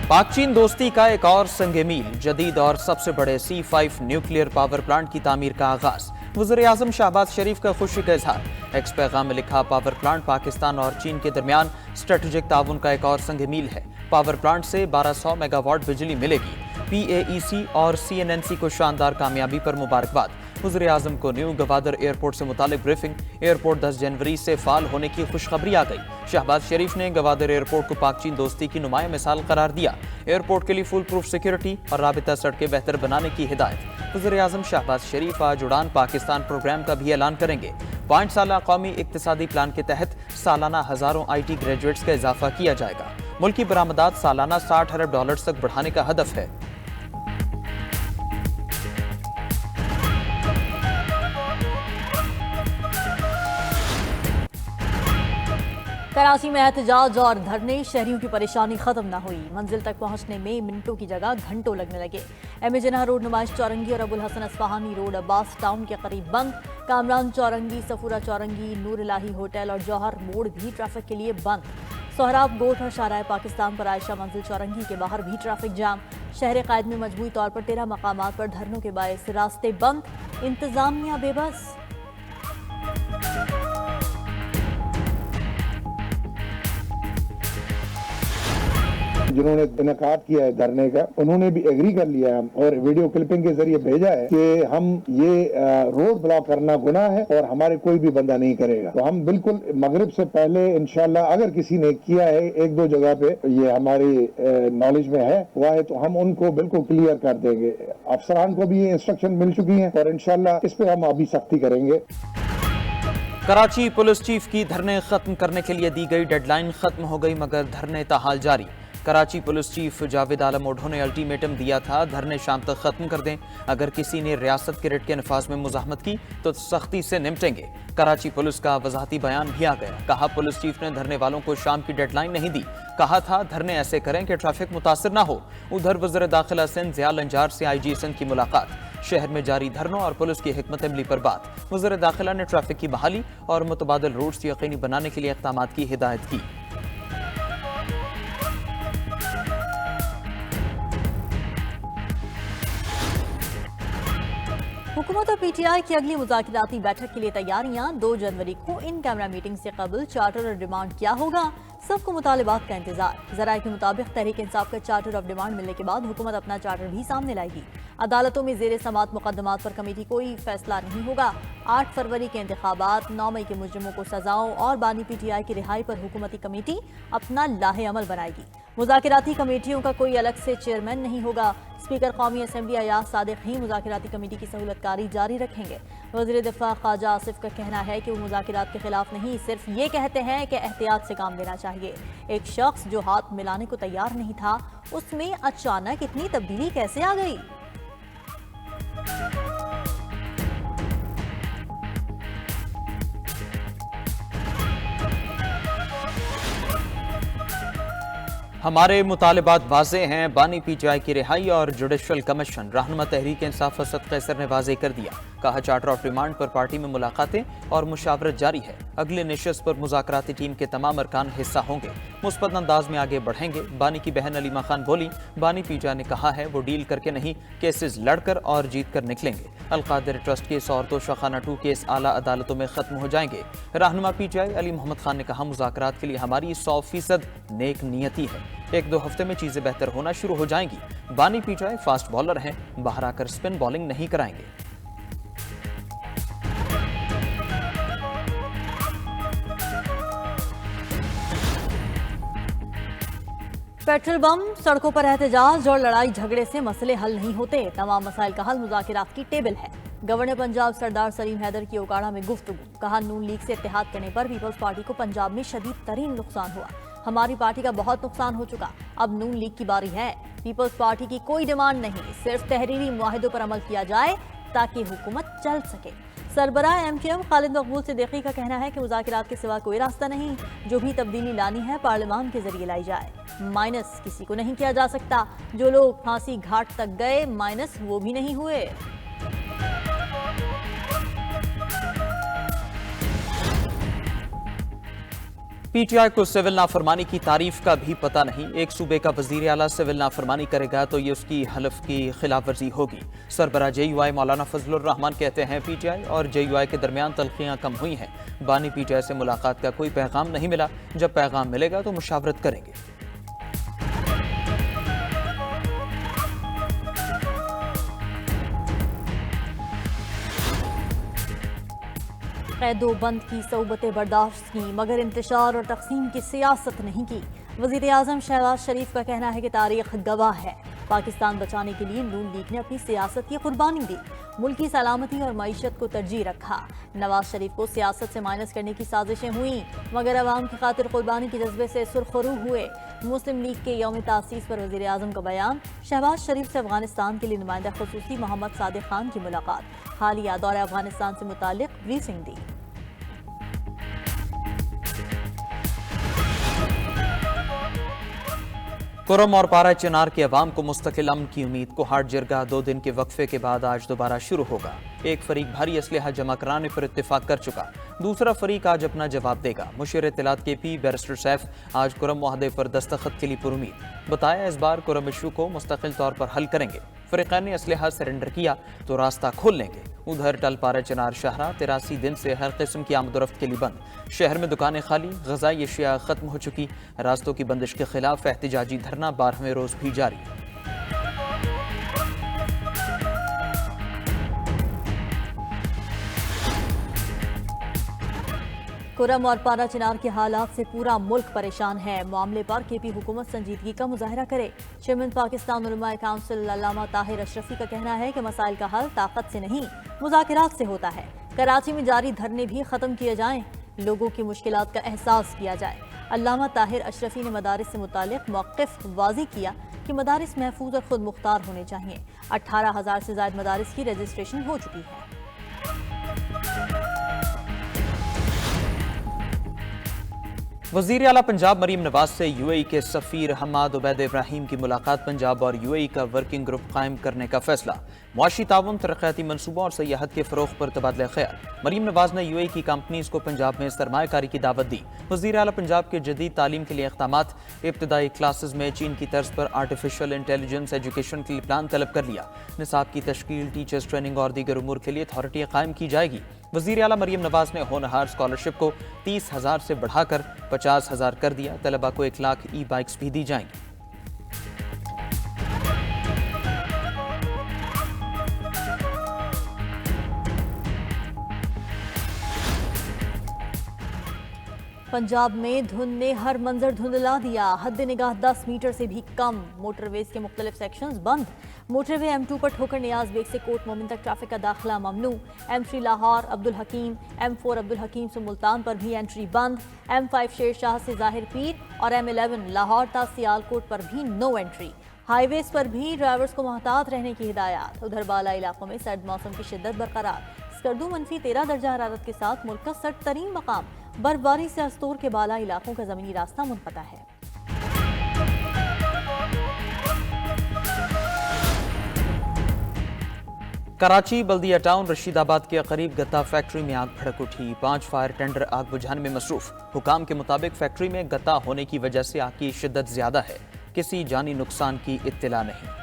पाक चीन दोस्ती का एक और संग मील, जदीद और सबसे बड़े C5 न्यूक्लियर पावर प्लांट की तामीर का आगाज। वज़ीर-ए-आज़म शहबाज शरीफ का खुशी का इजहार। एक्स पैगाम में लिखा, पावर प्लांट पाकिस्तान और चीन के दरमियान स्ट्रेटेजिक ताउन का एक और संग मील है। पावर प्लांट से 1200 मेगावाट बिजली मिलेगी। PAEC और CNNC को शानदार कामयाबी पर मुबारकबाद। वज़ीर-ए-आज़म को न्यू गवादर एयरपोर्ट से मुतालिक ब्रीफिंग। एयरपोर्ट 10 जनवरी से फाल होने की खुशखबरी आ गई। शहबाज शरीफ ने गवादर एयरपोर्ट को पाक चीन दोस्ती की नुमाया मिसाल करार दिया। एयरपोर्ट के लिए फुल प्रूफ सिक्योरिटी और राबिता सड़कें बेहतर बनाने की हिदायत। वज़ीर-ए-आज़म शहबाज शरीफ आज उड़ान पाकिस्तान प्रोग्राम का भी ऐलान करेंगे। 5 साला कौमी इक्तिसादी प्लान के तहत सालाना हजारों IT ग्रेजुएट्स का इजाफा किया जाएगा। मुल्की बरामदात सालाना $60 अरब तक बढ़ाने का हदफ है। कराची में एहतजाज और धरने, शहरियों की परेशानी खत्म न हुई। मंजिल तक पहुंचने में मिनटों की जगह घंटों लगने लगे। MA जिन्ना रोड, नुमाइश चौरंगी और अबुल हसन अस्फहानी रोड अब्बास टाउन के करीब बंद। कामरान चौरंगी, सफूरा चौरंगी, नूर इलाही होटल और जौहर मोड़ भी ट्रैफिक के लिए बंद। सोहराब गोठ और शाहराह पाकिस्तान पर आयशा मंजिल चौरंगी के बाहर भी ट्रैफिक जाम। शहर कायद में मजमूई तौर पर 13 मकामात पर धरनों के बायस रास्ते बंद, इंतजामिया बेबस। जिन्होंने इनकाद किया है धरने का, उन्होंने भी एग्री कर लिया है और वीडियो क्लिपिंग के जरिए भेजा है कि हम ये रोड ब्लॉक करना गुनाह है और हमारे कोई भी बंदा नहीं करेगा। तो हम बिल्कुल मगरिब से पहले इंशाल्लाह अगर किसी ने किया है 1-2 जगह पे, ये हमारी नॉलेज में है हुआ है, तो हम उनको बिल्कुल क्लियर कर देंगे। अफसरान को भी ये इंस्ट्रक्शन मिल चुकी है और इंशाल्लाह इस पे हम अभी सख्ती करेंगे। कराची पुलिस चीफ की धरने खत्म करने के लिए दी गई डेडलाइन खत्म हो गई, मगर धरने ताहाल जारी। कराची पुलिस चीफ जावेद आलम ओढो ने अल्टीमेटम दिया था, धरने शाम तक खत्म कर दें। अगर किसी ने रियासत के रेट के नफाज में मुजाहमत की तो सख्ती से निपटेंगे। कराची पुलिस का वजाहती बयान भी आ गया। कहा, पुलिस चीफ ने धरने वालों को शाम की डेडलाइन नहीं दी। कहा था धरने ऐसे करें कि ट्रैफिक मुतासिर ना हो। उधर वज़ीर दाखिला सिंध ज़िया लंजार से IG सिंध की मुलाकात। शहर में जारी धरनों और पुलिस की हिकमत अमली पर बात। वज़ीर दाखिला ने ट्रैफिक की बहाली और मुतबादिल रूट्स यकीनी बनाने के लिए इक़दामात की हिदायत की। हुकूमत और PTI की अगली मुज़ाकराती बैठक के लिए तैयारियां। 2 जनवरी को इन कैमरा मीटिंग से कबल चार्टर और डिमांड क्या होगा, सबको मुतालिबात का इंतजार। जराये के मुताबिक तहरीक इंसाफ का चार्टर ऑफ डिमांड मिलने के बाद हुकूमत अपना चार्टर भी सामने लाएगी। अदालतों में जेर समात मुकदमात पर कमेटी कोई फैसला नहीं होगा। 8 फरवरी के इंतखाबात, 9 मई के मुजरिमों को सजाओं और बानी PTI की रिहाई पर हुकूमती कमेटी अपना लाहे अमल बनाएगी। मुज़ाकराती कमेटियों का कोई अलग से चेयरमैन नहीं होगा। स्पीकर कौमी असम्बली अयाज सादिक ही मुज़ाकराती कमेटी की सहूलतकारी जारी रखेंगे। वज़ीर दिफा ख्वाजा आसिफ का कहना है कि वो मुज़ाकरात के खिलाफ नहीं, सिर्फ ये कहते हैं कि एहतियात से काम लेना चाहिए। एक शख्स जो हाथ मिलाने को तैयार नहीं था, उसमें अचानक इतनी तब्दीली कैसे आ गई? हमारे मुतालिबात वाज़े हैं, बानी PTI की रिहाई और जुडिशल कमीशन। रहनुमा तहरीक इंसाफ असद कैसर ने वाज़े कर दिया। कहा, चार्टर ऑफ डिमांड पर पार्टी में मुलाकातें और मुशावरत जारी है। अगले निशस्त पर मुज़ाकराती टीम के तमाम अरकान हिस्सा होंगे, मुस्बत अंदाज में आगे बढ़ेंगे। बानी की बहन अलीमा खान बोली, बानी PTI ने कहा है वो डील करके नहीं, केसेस लड़कर और जीत कर निकलेंगे। अलकादिर ट्रस्ट केस और तोशाखाना 2 केस आला अदालतों में खत्म हो जाएंगे। रहनुमा PTI अली मोहम्मद खान ने कहा, मुज़ाकरात के लिए हमारी 100% नेक नियति है। 1-2 हफ्ते में चीजें बेहतर होना शुरू हो जाएंगी। बानी PTI फास्ट बॉलर हैं, बाहर आकर स्पिन बॉलिंग नहीं कराएंगे। पेट्रोल बम, सड़कों पर एहतजाज और लड़ाई झगड़े से मसले हल नहीं होते। तमाम मसाइल का हल मुज़ाकरात की टेबल है। गवर्नर पंजाब सरदार सलीम हैदर की ओकाड़ा में गुफ्तगू। कहा, नून लीग से इत्तेहाद करने पर पीपल्स पार्टी को पंजाब में शदीद तरीन नुकसान हुआ। हमारी पार्टी का बहुत नुकसान हो चुका, अब नून लीग की बारी है। पीपल्स पार्टी की कोई डिमांड नहीं, सिर्फ तहरीरी मुआहिदों पर अमल किया जाए ताकि हुकूमत चल सके। सरबराह MKM खालिद मकबूल सिद्दीकी का कहना है कि मुज़ाकरात के सिवा कोई रास्ता नहीं। जो भी तब्दीली लानी है पार्लियामान के जरिए लाई जाए। माइनस किसी को नहीं किया जा सकता। जो लोग फांसी घाट तक गए, माइनस वो भी नहीं हुए। PTI को सिविल नाफरमानी की तारीफ का भी पता नहीं। एक सूबे का वजीर आला सिविल नाफरमानी करेगा तो ये उसकी हलफ की खिलाफ वर्जी होगी। सरबराह JUI मौलाना फजलुर रहमान कहते हैं PTI और JUI के दरमियान तलखियां कम हुई हैं। बानी PTI से मुलाकात का कोई पैगाम नहीं मिला, जब पैगाम मिलेगा तो मुशावरत करेंगे। कैदो बंद की सऊबतें बर्दाश्त की मगर इंतशार और तकसीम की सियासत नहीं की। वज़ीर आज़म शहबाज शरीफ का कहना है कि तारीख गवाह है, पाकिस्तान बचाने के लिए नून लीग ने अपनी सियासत की कुर्बानी दी, मुल्की सलामती और मईशत को तरजीह रखा। नवाज शरीफ को सियासत से माइनस करने की साजिशें हुई मगर अवाम की खातिर कुर्बानी के जज्बे से सुरखरू हुए। मुस्लिम लीग के यौम तासीस पर वज़ीर आज़म का बयान। शहबाज शरीफ से अफगानिस्तान के लिए नुमाइंदा खुसूसी मोहम्मद सादिक खान की मुलाकात। हालिया दौरा अफगानिस्तान से मुतालिक ब्रीफिंग दी। कुरम और पारा चिनार के अवाम को मुस्तकिल अमन की उम्मीद। कोहाट जिरगा 2 दिन के वक्फे के बाद आज दोबारा शुरू होगा। एक फरीक भारी असलहा जमा कराने पर इत्तेफाक कर चुका, दूसरा फरीक आज अपना जवाब देगा। मुशीर इत्तलात KP बैरिस्टर सैफ आज कुरम मुआहदे पर दस्तखत के लिए पुरुमीद। बताया इस बार कुरम इशू को मुस्तकिल तौर पर हल करेंगे। फरीकैन ने असलहा सरेंडर किया तो रास्ता खोल लेंगे। उधर टल पारा चिनार शाहरा 83 दिन से हर किस्म की आमदोरफ्त के लिए बंद। शहर में दुकानें खाली, ग़िज़ाई अशिया खत्म हो चुकी। रास्तों की बंदिश के खिलाफ एहतजाजी धरना 12वें रोज भी जारी। कुरम और पारा चिनार के हालात से पूरा मुल्क परेशान है। मामले पर KP हुकूमत संजीदगी का मुजाहरा करे। चेयरमैन पाकिस्तान उलमाए काउंसिल अल्लामा ताहिर अशरफी का कहना है कि मसाइल का हल ताकत से नहीं मुज़ाकरात से होता है। कराची में जारी धरने भी खत्म किए जाएं, लोगों की मुश्किलात का एहसास किया जाए। अल्लामा ताहिर अशरफी ने मदारिस से मुतालिक मौक़िफ़ वाज़ी किया कि मदारिस महफूज और खुद मुख्तार होने चाहिए। 18,000 से ज़ायद मदारिस की रजिस्ट्रेशन हो चुकी है। वज़ीर आला पंजाब मरीम नवाज से UAE के सफ़ीर हमाद उबैद इब्राहिम की मुलाकात। पंजाब और UAE का वर्किंग ग्रुप कायम करने का फैसला। मुआशी ताउन, तरक्याती मनसूबों और सयाहत के फ़रोग़ पर तबादला ख्याल। मरीम नवाज ने UAE की कंपनीज़ को पंजाब में सरमायाकारी की दावत दी। वज़ीर आला पंजाब के जदीद तालीम के लिए इक़दामात। इब्तदाई क्लासेस में चीन की तर्ज पर आर्टिफिशियल इंटेलिजेंस एजुकेशन के लिए प्लान तलब कर लिया। निसाब की तश्कील, टीचर्स ट्रेनिंग और दीगर उमूर के लिए अथॉरिटी कायम की जाएगी। वज़ीर आला मरीम नवाज ने होनहार स्कॉलरशिप को 30,000 से बढ़ाकर 50,000 कर दिया। तलबा को 1 लाख ई-बाइक्स भी दी जाएंगी। पंजाब में धुंध ने हर मंजर धुंधला दिया। हद निगाह 10 मीटर से भी कम। मोटरवेज के मुख्तलिफ सेक्शंस बंद। मोटरवे M2 पर ठोकर नियाज बेग से कोट मोमिन तक ट्रैफिक का दाखिला ममनू। M3 लाहौर अब्दुल हकीम, M4 अब्दुल हकीम से मुल्तान पर भी एंट्री बंद। M5 शेर शाह से ज़ाहिर पीर और M11 लाहौर ता सियालकोट पर भी नो एंट्री। हाईवेज पर भी ड्राइवर्स को मोहतात रहने की हिदायत। उधर बाला इलाकों में सर्द मौसम की शिद्दत बरकरार। स्कर्दू -13 दर्जा हरारत के साथ मुल्क का सर्द तरीन मकाम। बर्फबारी से अस्तूर के बाला इलाकों का जमीनी रास्ता मुनक़ता है। कराची बल्दिया टाउन रशीदाबाद के करीब गत्ता फैक्ट्री में आग भड़क उठी। 5 फायर टेंडर आग बुझाने में मसरूफ। हुकाम के मुताबिक फैक्ट्री में गत्ता होने की वजह से आग की शिद्दत ज्यादा है। किसी जानी नुकसान की इत्तला नहीं।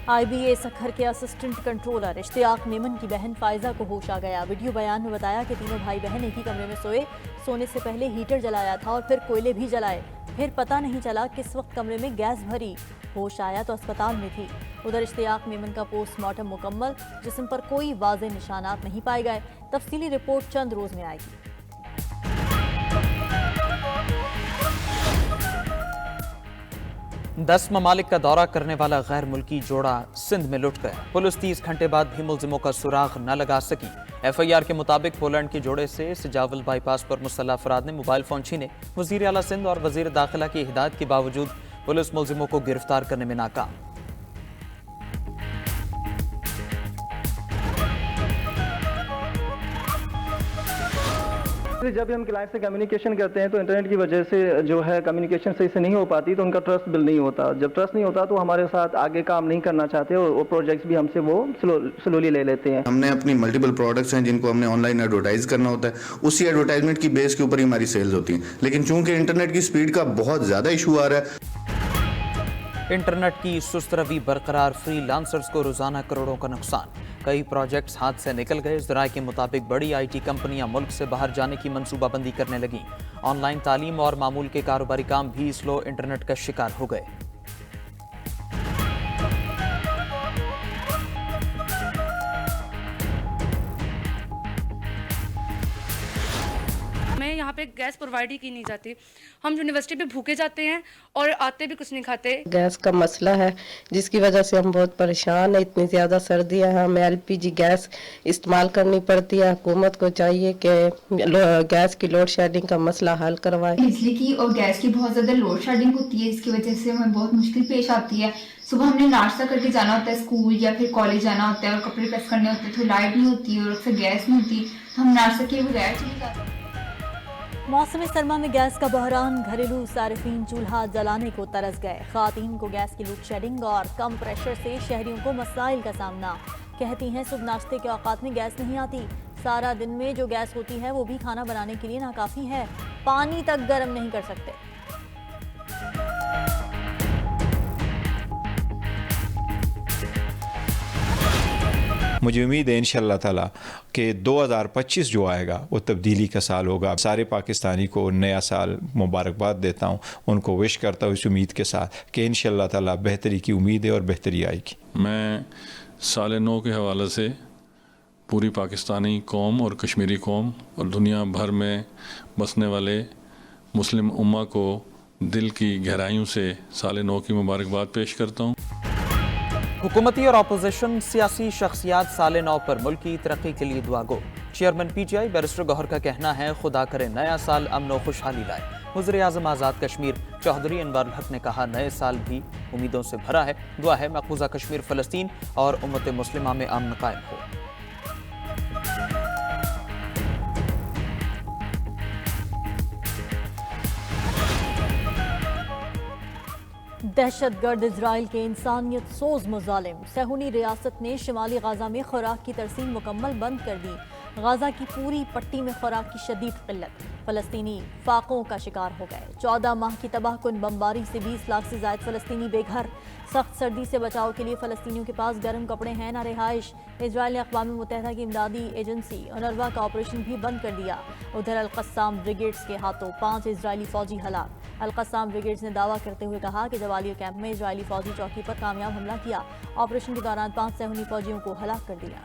IBA सखर के असिस्टेंट कंट्रोलर इश्तियाक मेमन की बहन फायजा को होश आ गया। वीडियो बयान में बताया कि तीनों भाई बहन एक ही कमरे में सोए। सोने से पहले हीटर जलाया था और फिर कोयले भी जलाए। फिर पता नहीं चला किस वक्त कमरे में गैस भरी। होश आया तो अस्पताल में थी। उधर इश्तियाक मेमन का पोस्टमार्टम मुकम्मल। जिस्म पर कोई वाज़ेह निशानात नहीं पाए गए। तफसीली रिपोर्ट चंद रोज में आएगी। दस ममालिक का दौरा करने वाला गैर मुल्की जोड़ा सिंध में लुट गया। पुलिस 30 घंटे बाद भी मुलजिमों का सुराग न लगा सकी। FIR के मुताबिक पोलैंड के जोड़े से सिजावल बाईपास पर मुसल्लह अफराद ने मोबाइल फोन छीने। वजीर आला सिंध और वजीर दाखिला की हिदायत के बावजूद पुलिस मुलजिमों को गिरफ्तार करने में नाकाम। جب ہم کلائنٹ سے کمیونیکیشن کرتے ہیں تو انٹرنیٹ کی وجہ سے جو ہے کمیونیکیشن صحیح سے نہیں ہو پاتی، تو ان کا ٹرسٹ بلڈ نہیں ہوتا. جب ٹرسٹ نہیں ہوتا تو ہمارے ساتھ آگے کام نہیں کرنا چاہتے اور وہ پروجیکٹس بھی ہم سے وہ سلولی لے لیتے ہیں. ہم نے اپنی ملٹیپل پروڈکٹس ہیں جن کو ہم نے آن لائن ایڈورٹائز کرنا ہوتا ہے، اسی ایڈورٹائزمنٹ کی بیس کے اوپر ہی ہماری سیلز ہوتی ہیں. لیکن چونکہ انٹرنیٹ کی سپیڈ کا بہت زیادہ ایشو آ رہا ہے، انٹرنیٹ کی سست روی برقرار، فری لانسرز کو روزانہ کروڑوں کا نقصان. کئی پروجیکٹس ہاتھ سے نکل گئے. ذرائع کے مطابق بڑی آئی ٹی کمپنیاں ملک سے باہر جانے کی منصوبہ بندی کرنے لگیں. آن لائن تعلیم اور معمول کے کاروباری کام بھی سلو انٹرنیٹ کا شکار ہو گئے. یہاں پہ گیس پرووائڈ ہی کی نہیں جاتی. ہم یونیورسٹی پہ بھوکے جاتے ہیں اور آتے بھی کچھ نہیں کھاتے. گیس کا مسئلہ ہے جس کی وجہ سے ہم بہت پریشان ہیں. اتنی زیادہ سردیاں ہیں، ہمیں LPG گیس استعمال کرنی پڑتی ہے. حکومت کو چاہیے کہ گیس کی لوڈ شیڈنگ کا مسئلہ حل کروائے. بجلی کی اور گیس کی بہت زیادہ لوڈ شیڈنگ ہوتی ہے، جس کی وجہ سے ہمیں بہت مشکل پیش آتی ہے. صبح ہم نے ناشتہ کر کے جانا ہوتا ہے اسکول یا پھر کالج جانا ہوتا ہے اور کپڑے پریس کرنے ہوتے ہیں، تو لائٹ نہیں ہوتی اور اکثر گیس نہیں ہوتی، تو ہم ناشتہ کے بغیر چلے جاتے ہیں. موسم سرما میں گیس کا بحران، گھریلو صارفین چولہا جلانے کو ترس گئے. خواتین کو گیس کی لوڈ شیڈنگ اور کم پریشر سے شہریوں کو مسائل کا سامنا. کہتی ہیں صبح ناشتے کے اوقات میں گیس نہیں آتی. سارا دن میں جو گیس ہوتی ہے وہ بھی کھانا بنانے کے لیے ناکافی ہے. پانی تک گرم نہیں کر سکتے. مجھے امید ہے انشاءاللہ تعالیٰ کہ 2025 جو آئے گا وہ تبدیلی کا سال ہوگا. سارے پاکستانی کو نیا سال مبارکباد دیتا ہوں، ان کو وش کرتا ہوں اس امید کے ساتھ کہ انشاءاللہ تعالیٰ بہتری کی امید ہے اور بہتری آئے گی. میں سال نو کے حوالے سے پوری پاکستانی قوم اور کشمیری قوم اور دنیا بھر میں بسنے والے مسلم امہ کو دل کی گہرائیوں سے سال نو کی مبارکباد پیش کرتا ہوں. حکومتی اور اپوزیشن سیاسی شخصیات سال نو پر ملکی ترقی کے لیے دعا گو. چیئرمین PTI بیرسٹر گوہر کا کہنا ہے خدا کرے نیا سال امن و خوشحالی لائے. وزیر اعظم آزاد کشمیر چودھری انوار الحق نے کہا نئے سال بھی امیدوں سے بھرا ہے. دعا ہے مقبوضہ کشمیر فلسطین اور امت مسلمہ میں امن قائم ہو. دہشت گرد اسرائیل کے انسانیت سوز مظالم. صہیونی ریاست نے شمالی غزہ میں خوراک کی ترسیل مکمل بند کر دی. غزہ کی پوری پٹی میں خوراک کی شدید قلت. فلسطینی فاقوں کا شکار ہو گئے. 14 ماہ کی تباہ کن بمباری سے 20 لاکھ سے زائد فلسطینی بے گھر. سخت سردی سے بچاؤ کے لیے فلسطینیوں کے پاس گرم کپڑے ہیں نہ رہائش. اسرائیل نے اقوام متحدہ کی امدادی ایجنسی اونروا کا آپریشن بھی بند کر دیا. ادھر القسام بریگیڈز کے ہاتھوں 5 اسرائیلی فوجی ہلاک. القسام بریگیڈز نے دعویٰ کرتے ہوئے کہا کہ جوالیہ کیمپ میں اسرائیلی فوجی چوکی پر کامیاب حملہ کیا. آپریشن کے دوران 5 صہیونی فوجیوں کو ہلاک کر دیا.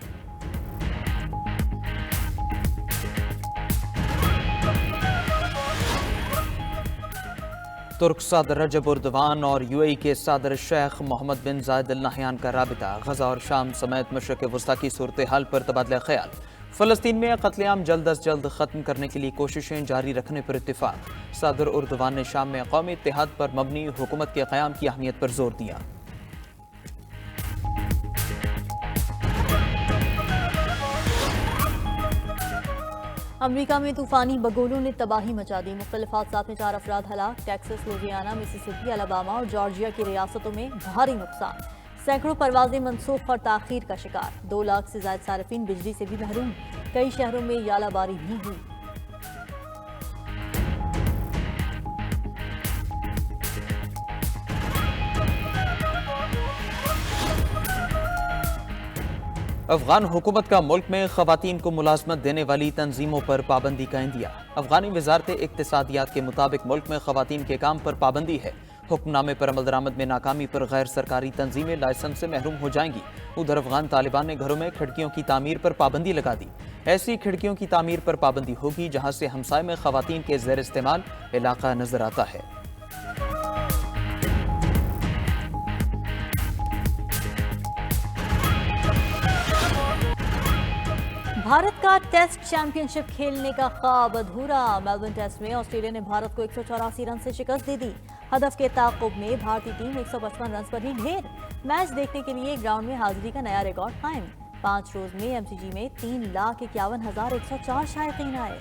ترک صدر رجب اردوان اور UAE کے صدر شیخ محمد بن زائد ال نہیان کا رابطہ. غزہ اور شام سمیت مشرق وسطیٰ کی صورتحال پر تبادلہ خیال. فلسطین میں قتل عام جلد از جلد ختم کرنے کے لیے کوششیں جاری رکھنے پر اتفاق. صدر اردوان نے شام میں قومی اتحاد پر مبنی حکومت کے قیام کی اہمیت پر زور دیا. امریکہ میں طوفانی بگولوں نے تباہی مچا دی. مختلف حادثات میں 4 افراد ہلاک. ٹیکساس، لوزیانا، مسیسپی، الاباما اور جارجیا کی ریاستوں میں بھاری نقصان. سینکڑوں پروازیں منسوخ اور تاخیر کا شکار. 2 لاکھ سے زائد صارفین بجلی سے بھی محروم. کئی شہروں میں یالہ باری بھی ہوئی. افغان حکومت کا ملک میں خواتین کو ملازمت دینے والی تنظیموں پر پابندی کا عندیہ. افغانی وزارت اقتصادیات کے مطابق ملک میں خواتین کے کام پر پابندی ہے. حکم نامے پر عمل درآمد میں ناکامی پر غیر سرکاری تنظیمیں لائسنس سے محروم ہو جائیں گی. ادھر افغان طالبان نے گھروں میں کھڑکیوں کی تعمیر پر پابندی لگا دی. ایسی کھڑکیوں کی تعمیر پر پابندی ہوگی جہاں سے ہمسائے میں خواتین کے زیر استعمال علاقہ نظر آتا ہے. بھارت کا ٹیسٹ چیمپئن شپ کھیلنے کا خواب ادھورا. میلبورن ٹیسٹ میں آسٹریلیا نے بھارت کو 184 رن سے شکست دے دی. ہدف کے تعاقب میں بھارتی ٹیم 155 رنز پر ہی ڈھیر. میچ دیکھنے کے لیے گراؤنڈ میں حاضری کا نیا ریکارڈ قائم. 5 روز میں MCG میں 3,51,104 شائقین آئے.